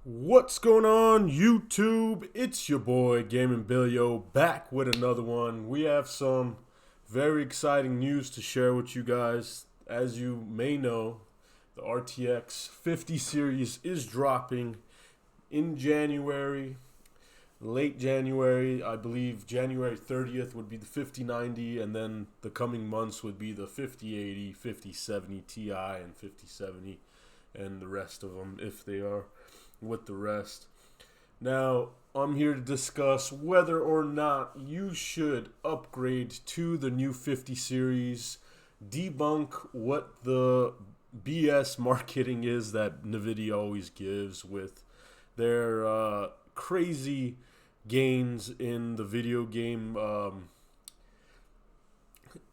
What's going on, YouTube? It's your boy Gaming Billio back with another one. We have some very exciting news to share with you guys. As you may know, the RTX 50 series is dropping in January, late January. I believe January 30th would be the 5090, and then the coming months would be the 5080, 5070 Ti, and 5070, and the rest of them if they are with the rest. Now, I'm here to discuss whether or not you should upgrade to the new 50 series, debunk what the BS marketing is that NVIDIA always gives with their crazy gains in the video game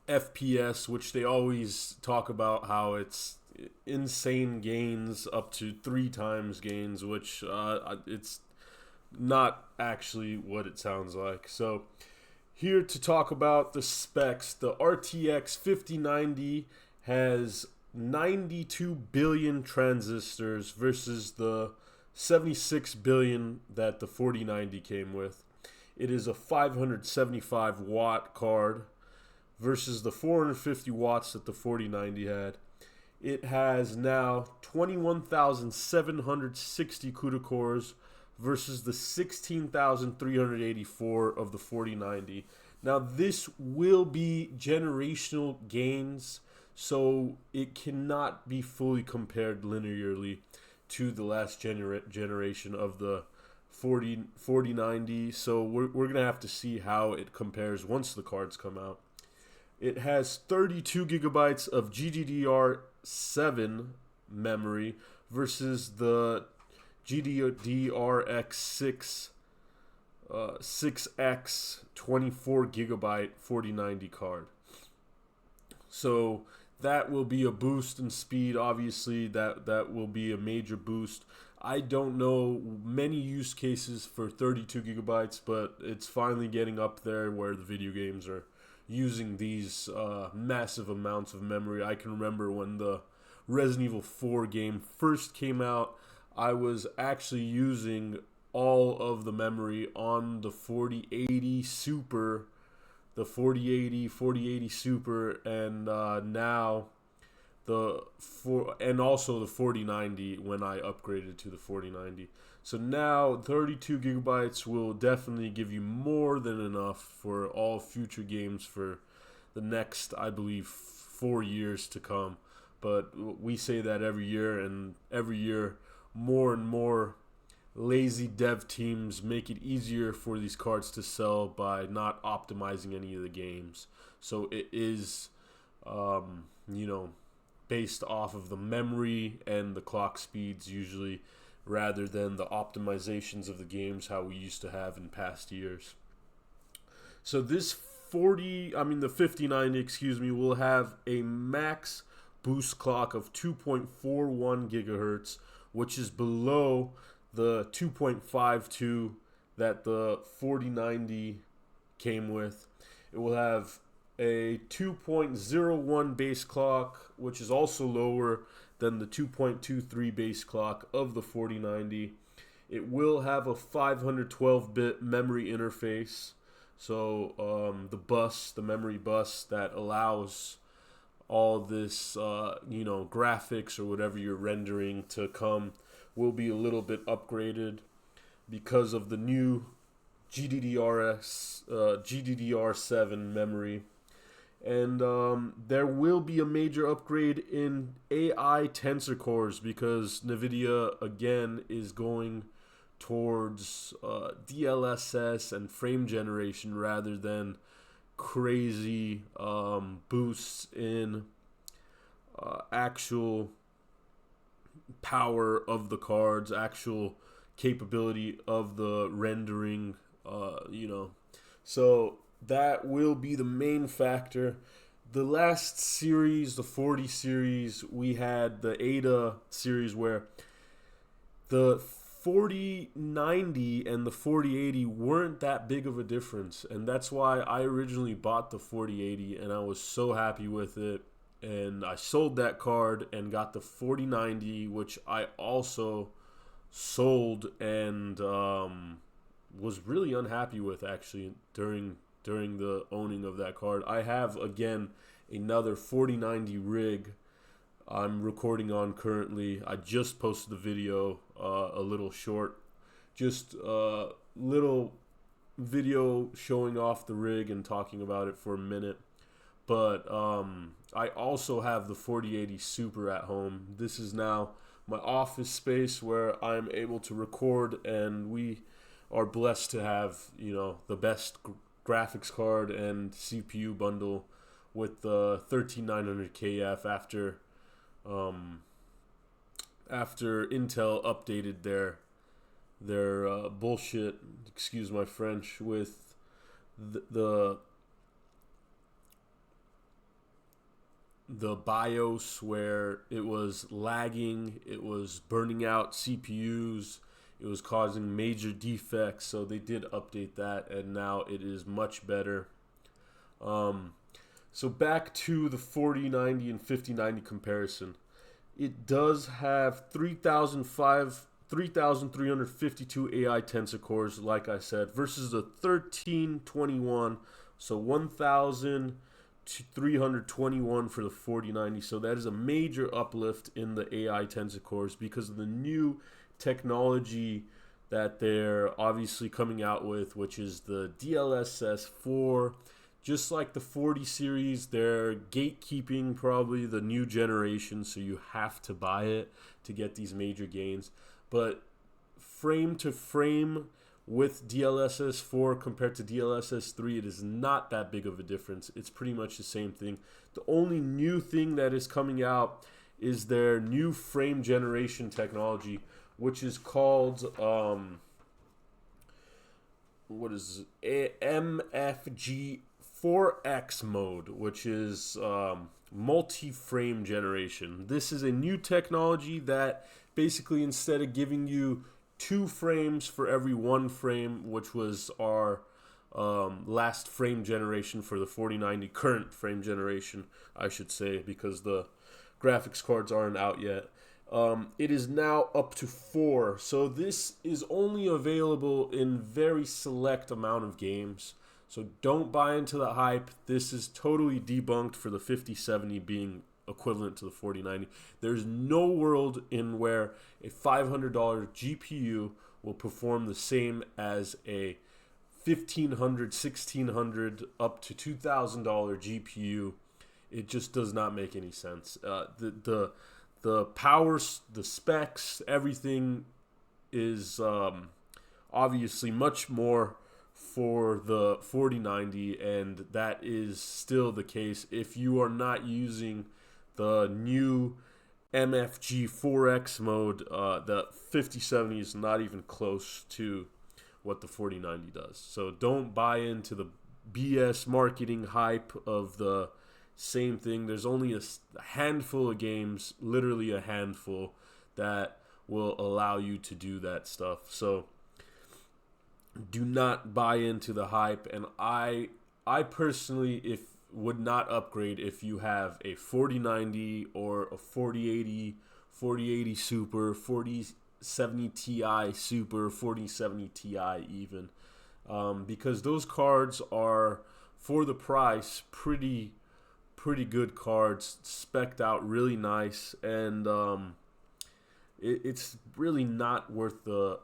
FPS, which they always talk about how it's insane gains up to 3 times gains, which it's not actually what it sounds like. So here to talk about the specs, the RTX 5090 has 92 billion transistors versus the 76 billion that the 4090 came with. It is a 575 watt card versus the 450 watts that the 4090 had. It has now 21,760 CUDA cores versus the 16,384 of the 4090. Now, this will be generational gains, so it cannot be fully compared linearly to the last generation of the 4090. So we're going to have to see how it compares once the cards come out. It has 32 gigabytes of GDDR7 memory versus the GDDR6 6X 24 gigabyte 4090 card. So that will be a boost in speed. Obviously, that will be a major boost. I don't know many use cases for 32 gigabytes, but it's finally getting up there where the video games are using these massive amounts of memory. I can remember when the Resident Evil 4 game first came out, I was actually using all of the memory on the 4080 Super, the 4080 Super, and now and also the 4090 when I upgraded to the 4090. So now 32 gigabytes will definitely give you more than enough for all future games for the next, I believe, 4 years to come. But we say that every year, and every year more and more lazy dev teams make it easier for these cards to sell by not optimizing any of the games. So it is, based off of the memory and the clock speeds usually, rather than the optimizations of the games how we used to have in past years. So this the 5090, will have a max boost clock of 2.41 gigahertz, which is below the 2.52 that the 4090 came with. It will have a 2.01 base clock, which is also lower than the 2.23 base clock of the 4090. It will have a 512-bit memory interface, so the memory bus that allows all this, graphics or whatever you're rendering to come will be a little bit upgraded because of the new GDDR7 memory. And there will be a major upgrade in AI tensor cores because NVIDIA, again, is going towards DLSS and frame generation rather than crazy boosts in actual power of the cards, actual capability of the rendering, So that will be the main factor. The last series, the 40 series, we had the Ada series where the 4090 and the 4080 weren't that big of a difference, and that's why I originally bought the 4080 and I was so happy with it, and I sold that card and got the 4090, which I also sold and was really unhappy with actually during the owning of that card. I have again another 4090 rig I'm recording on currently. I just posted the video, a little short, just a little video showing off the rig and talking about it for a minute. But I also have the 4080 Super at home. This is now my office space where I'm able to record, and we are blessed to have, you know, the best graphics card and CPU bundle with the 13900 KF after Intel updated their bullshit, excuse my French, with the BIOS, where it was lagging, it was burning out CPUs, it was causing major defects. So they did update that, and now it is much better. So back to the 4090 and 5090 comparison. It does have 3,352 AI tensor cores, like I said, versus the 1321, so 1,321 for the 4090. So that is a major uplift in the AI tensor cores because of the new technology that they're obviously coming out with, which is the DLSS 4. Just like the 40 series, they're gatekeeping probably the new generation, so you have to buy it to get these major gains. But frame to frame with DLSS 4 compared to DLSS 3, it is not that big of a difference. It's pretty much the same thing. The only new thing that is coming out is their new frame generation technology, which is called MFG 4X mode, which is multi-frame generation. This is a new technology that basically, instead of giving you 2 frames for every 1 frame, which was our last frame generation for the 4090, current frame generation, I should say, because the graphics cards aren't out yet. It is now up to 4. So this is only available in very select amount of games. So don't buy into the hype. This is totally debunked for the 5070 being equivalent to the 4090. There's no world in where a $500 GPU will perform the same as a $1,500, $1,600, up to $2,000 GPU. It just does not make any sense. The power, the specs, everything is obviously much more for the 4090, and that is still the case if you are not using the new MFG 4X mode. The 5070 is not even close to what the 4090 does. So don't buy into the BS marketing hype of the same thing. There's only a handful of games, literally a handful, that will allow you to do that stuff. So do not buy into the hype. And I personally would not upgrade if you have a 4090 or a 4080, 4080 Super, 4070 Ti Super, 4070 Ti even, because those cards are, for the price, pretty good cards, spec'd out really nice, and it's really not worth the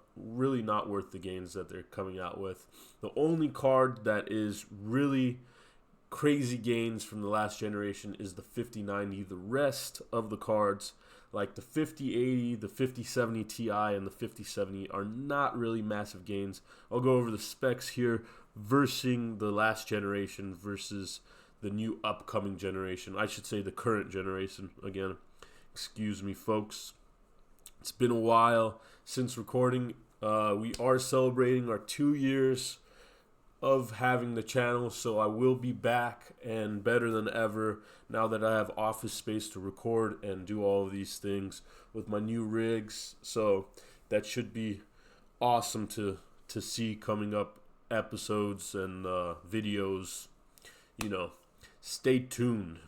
gains that they're coming out with. The only card that is really crazy gains from the last generation is the 5090. The rest of the cards, like the 5080, the 5070 Ti, and the 5070, are not really massive gains. I'll go over the specs here versus the last generation versus the new upcoming generation. I should say the current generation again. Excuse me, folks. It's been a while since recording. We are celebrating our 2 years of having the channel, so I will be back and better than ever now that I have office space to record and do all of these things with my new rigs. So that should be awesome to see coming up episodes and videos. You know, stay tuned.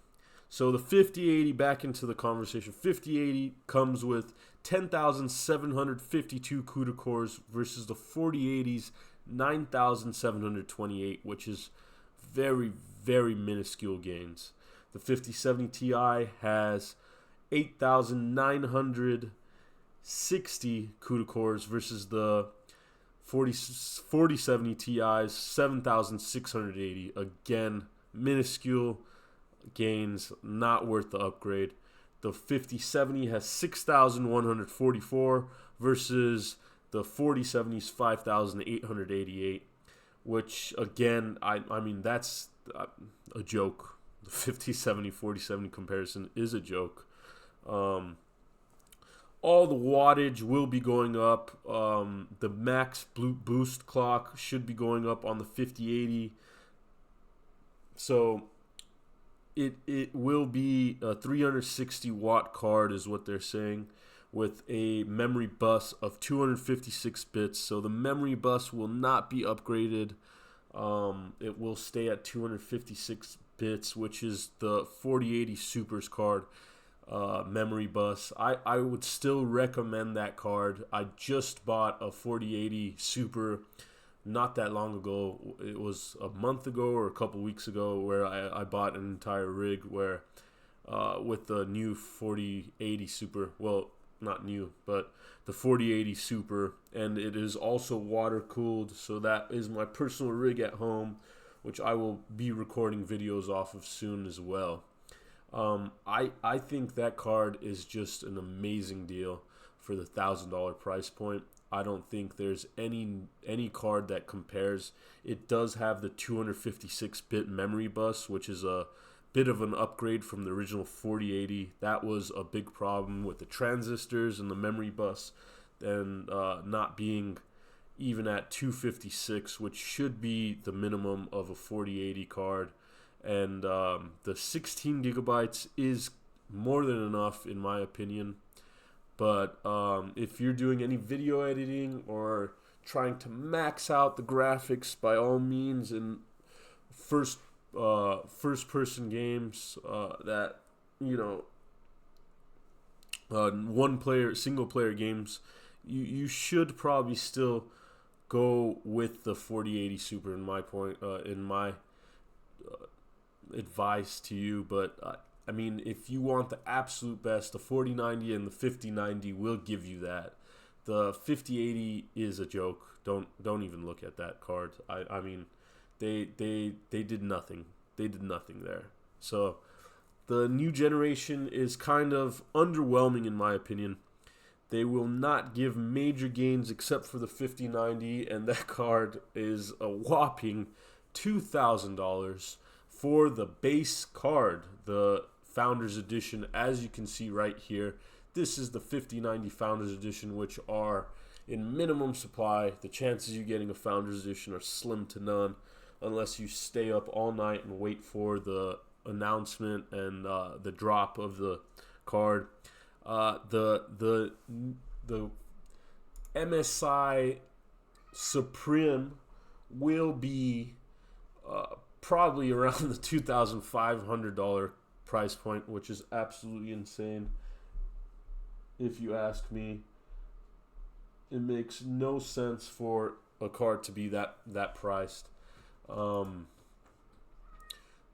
So the 5080, back into the conversation. 5080 comes with 10,752 CUDA cores versus the 4080's 9,728, which is very, very minuscule gains. The 5070 Ti has 8,960 CUDA cores versus the 4070 Ti's 7,680. Again, minuscule gains, not worth the upgrade. The 5070 has 6,144 versus the 4070's 5,888, which again, I mean, that's a joke. The 5070 4070 comparison is a joke. All the wattage will be going up. The max boost clock should be going up on the 5080. So it will be a 360 watt card is what they're saying, with a memory bus of 256 bits. So the memory bus will not be upgraded. It will stay at 256 bits, which is the 4080 Super's card memory bus. I would still recommend that card. I just bought a 4080 Super not that long ago. It was a month ago or a couple weeks ago where I bought an entire rig where with the new 4080 Super, well, not new, but the 4080 Super, and it is also water cooled, so that is my personal rig at home, which I will be recording videos off of soon as well. I think that card is just an amazing deal for the $1,000 price point. I don't think there's any card that compares. It does have the 256-bit memory bus, which is a bit of an upgrade from the original 4080. That was a big problem with the transistors and the memory bus, and not being even at 256, which should be the minimum of a 4080 card. And the 16 gigabytes is more than enough in my opinion. But if you're doing any video editing or trying to max out the graphics, by all means, in first person games that, you know, single player games, you should probably still go with the 4080 Super in my advice to you. But I mean, if you want the absolute best, the 4090 and the 5090 will give you that. The 5080 is a joke. Don't even look at that card. I mean, they did nothing. They did nothing there. So the new generation is kind of underwhelming in my opinion. They will not give major gains except for the 5090, and that card is a whopping $2,000 for the base card, the Founders Edition. As you can see right here, this is the 5090 Founders Edition, which are in minimum supply. The chances you getting a Founders Edition are slim to none, unless you stay up all night and wait for the announcement and the drop of the card. The MSI Supreme will be probably around the $2,500 price point, which is absolutely insane if you ask me. It makes no sense for a card to be that priced. The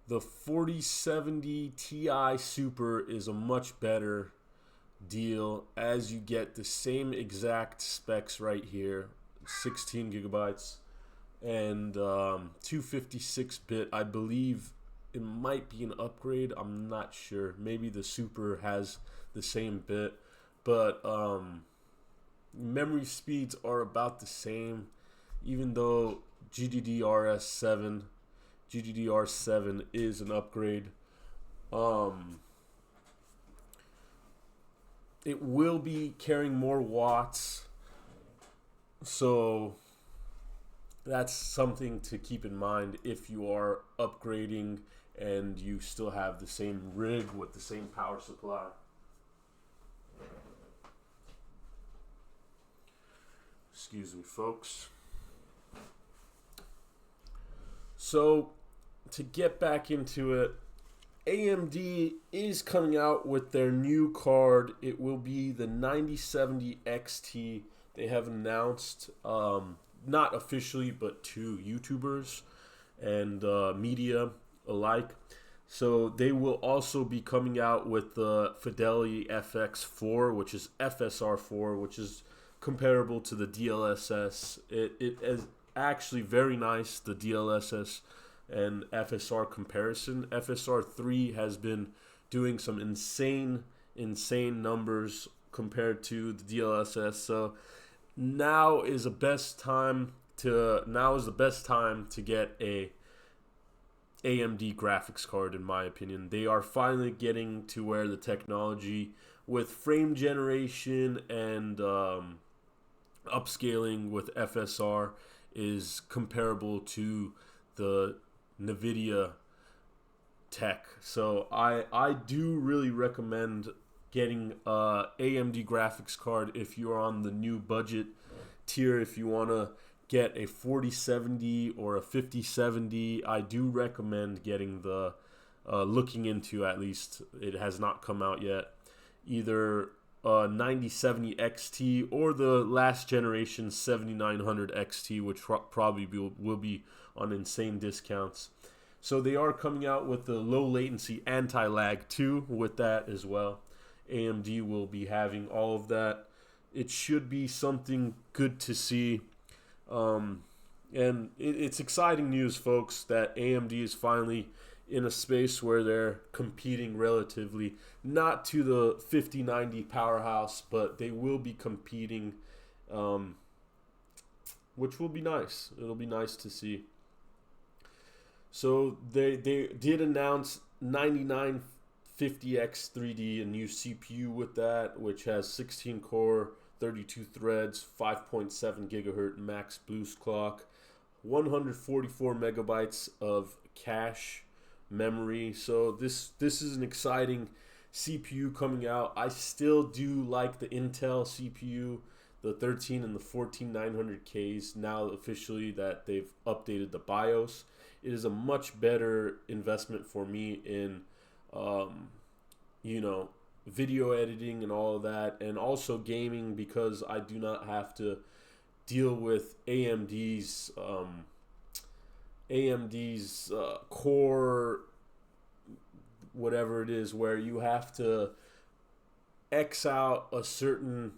4070 Ti Super is a much better deal, as you get the same exact specs right here, 16 gigabytes and 256-bit. I believe it might be an upgrade. I'm not sure. Maybe the Super has the same bit, but memory speeds are about the same, even though GDDR7 is an upgrade. It will be carrying more watts, so that's something to keep in mind if you are upgrading and you still have the same rig with the same power supply. Excuse me, folks. So, to get back into it, AMD is coming out with their new card. It will be the 9070 XT. They have announced, not officially, but to YouTubers and media alike. So they will also be coming out with the Fidelity FX4, which is FSR4, which is comparable to the DLSS. It is actually very nice, the DLSS and FSR comparison. FSR3 has been doing some insane numbers compared to the DLSS. So now is the best time to get a AMD graphics card, in my opinion. They are finally getting to where the technology with frame generation and upscaling with FSR is comparable to the NVIDIA tech. So I do really recommend getting a AMD graphics card if you're on the new budget tier. If you want to get a 4070 or a 5070, I do recommend getting the looking into, at least it has not come out yet, either 9070 XT or the last generation 7900 XT, which probably will be on insane discounts. So they are coming out with the low latency anti-lag too with that as well. AMD will be having all of that. It should be something good to see. And it's exciting news, folks, that AMD is finally in a space where they're competing relatively, not to the 5090 powerhouse, but they will be competing, which will be nice. It'll be nice to see. So they did announce 9950X3D, a new CPU with that, which has 16 core, 32 threads, 5.7 gigahertz max boost clock, 144 megabytes of cache memory. So this is an exciting CPU coming out. I still do like the Intel CPU, the 13 and the 14900Ks, now officially that they've updated the BIOS. It is a much better investment for me in video editing and all of that, and also gaming, because I do not have to deal with AMD's core, whatever it is, where you have to X out a certain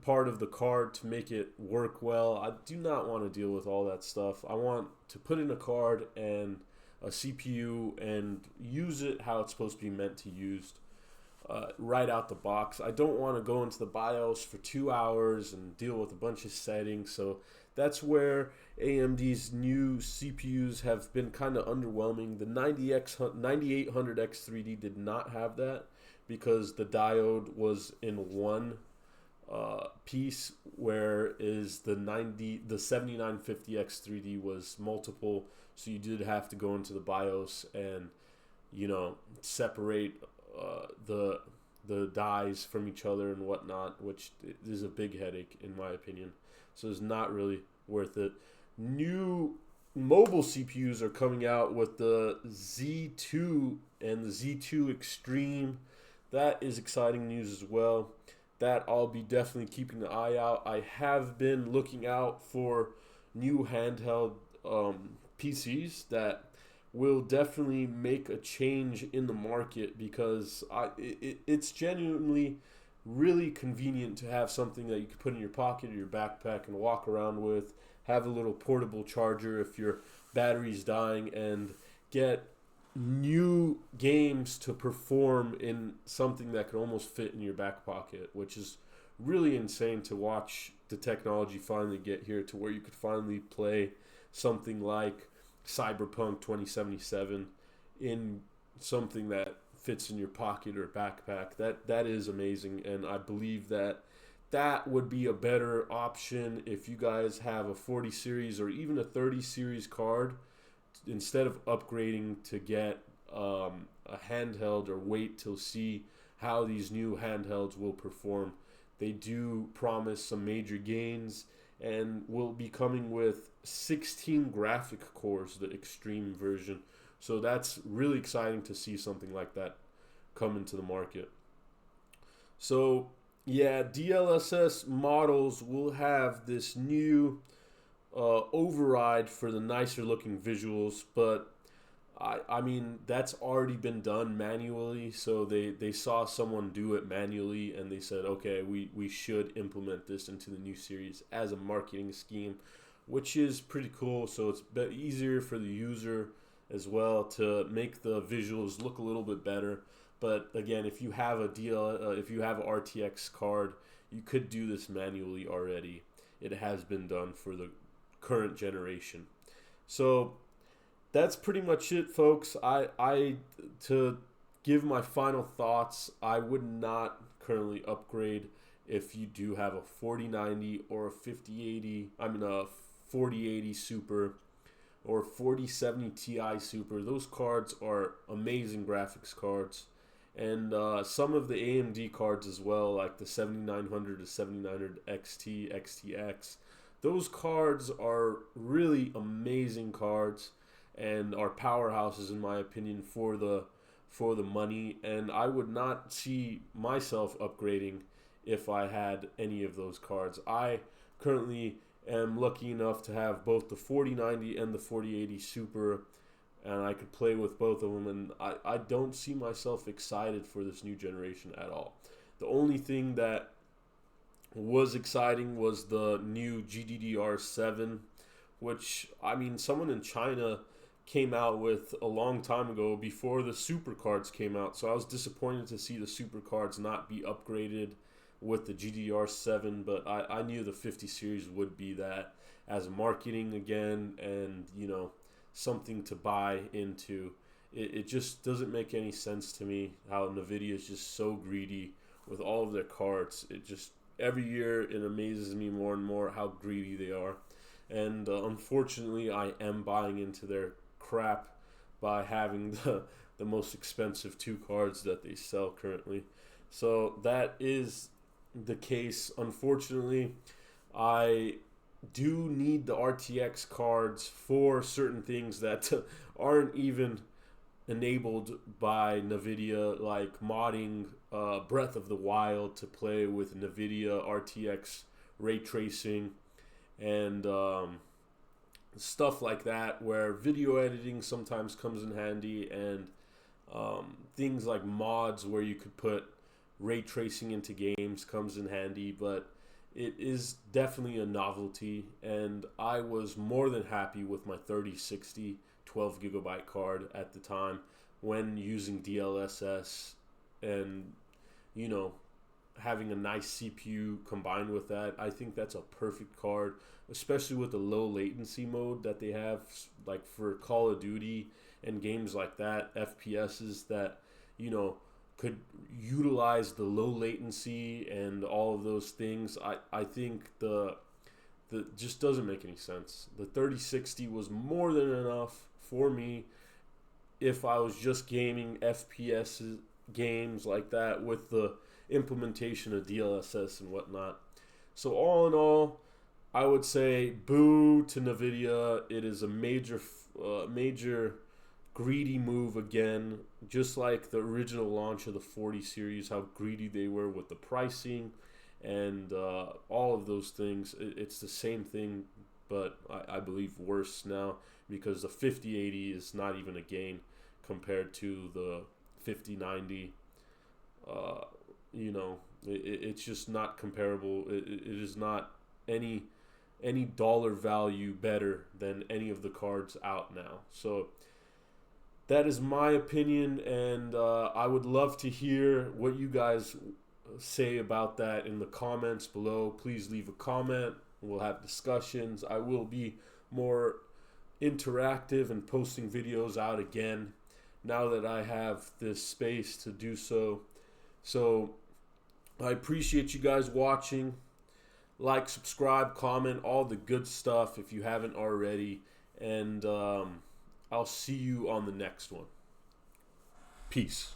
part of the card to make it work well. I do not want to deal with all that stuff. I want to put in a card and a CPU and use it how it's supposed to be meant to used, right out the box. I don't want to go into the BIOS for 2 hours and deal with a bunch of settings. So that's where AMD's new CPUs have been kind of underwhelming. The 9800X3D did not have that because the diode was in one piece, whereas the 7950X3D was multiple. So you did have to go into the BIOS and separate the dies from each other and whatnot, which is a big headache in my opinion. So it's not really worth it. New mobile CPUs are coming out with the Z2 and the Z2 Extreme. That is exciting news as well. That I'll be definitely keeping an eye out. I have been looking out for new handheld PCs that will definitely make a change in the market, because it's genuinely really convenient to have something that you can put in your pocket or your backpack and walk around with, have a little portable charger if your battery's dying, and get new games to perform in something that could almost fit in your back pocket, which is really insane to watch the technology finally get here to where you could finally play something like Cyberpunk 2077 in something that fits in your pocket or backpack. That is amazing, and I believe that would be a better option if you guys have a 40 series or even a 30 series card, instead of upgrading to get a handheld or wait till see how these new handhelds will perform. They do promise some major gains and will be coming with 16 graphic cores, the extreme version, So that's really exciting to see something like that come into the market. So yeah, DLSS models will have this new override for the nicer looking visuals, but I mean, that's already been done manually. So they saw someone do it manually and they said, okay, we should implement this into the new series as a marketing scheme, which is pretty cool. So it's easier for the user as well to make the visuals look a little bit better. But again, if you have if you have an RTX card, you could do this manually already. It has been done for the current generation. So that's pretty much it, folks. I to give my final thoughts, I would not currently upgrade if you do have a 4090 or a 5080. I mean a 4080 Super or 4070 Ti Super. Those cards are amazing graphics cards. And some of the AMD cards as well, like the 7900 to 7900 XT, XTX. Those cards are really amazing cards and are powerhouses in my opinion for the money. And I would not see myself upgrading if I had any of those cards. I currently am lucky enough to have both the 4090 and the 4080 Super, and I could play with both of them, and I don't see myself excited for this new generation at all. The only thing that was exciting was the new GDDR7, which, I mean, someone in China came out with a long time ago before the super cards came out, so I was disappointed to see the super cards not be upgraded with the GDDR7, but I knew the 50 series would be that as marketing again, and, you know, something to buy into. It just doesn't make any sense to me how NVIDIA is just so greedy with all of their cards. It just, every year it amazes me more and more how greedy they are. And unfortunately, I am buying into their crap by having the most expensive two cards that they sell currently. So that is the case. Unfortunately, I do need the RTX cards for certain things that aren't even enabled by NVIDIA, like modding Breath of the Wild to play with NVIDIA RTX ray tracing and stuff like that, where video editing sometimes comes in handy, and things like mods where you could put ray tracing into games comes in handy. But it is definitely a novelty, and I was more than happy with my 3060 12 gigabyte card at the time when using DLSS, and, you know, having a nice CPU combined with that. I think that's a perfect card, especially with the low latency mode that they have, like for Call of Duty and games like that, FPSs that, you know, could utilize the low latency and all of those things. I think the just doesn't make any sense. The 3060 was more than enough for me if I was just gaming FPS games like that with the implementation of DLSS and whatnot. So all in all, I would say boo to NVIDIA. It is a major greedy move again, just like the original launch of the 40 series, how greedy they were with the pricing and all of those things. It's the same thing, but I believe worse now, because the 5080 is not even a gain compared to the 5090. You know, it's just not comparable. It is not any dollar value better than any of the cards out now. So that is my opinion, and I would love to hear what you guys say about that in the comments below. Please leave a comment. We'll have discussions. I will be more interactive and posting videos out again now that I have this space to do so. So I appreciate you guys watching. Like, subscribe, comment, all the good stuff if you haven't already. And I'll see you on the next one. Peace.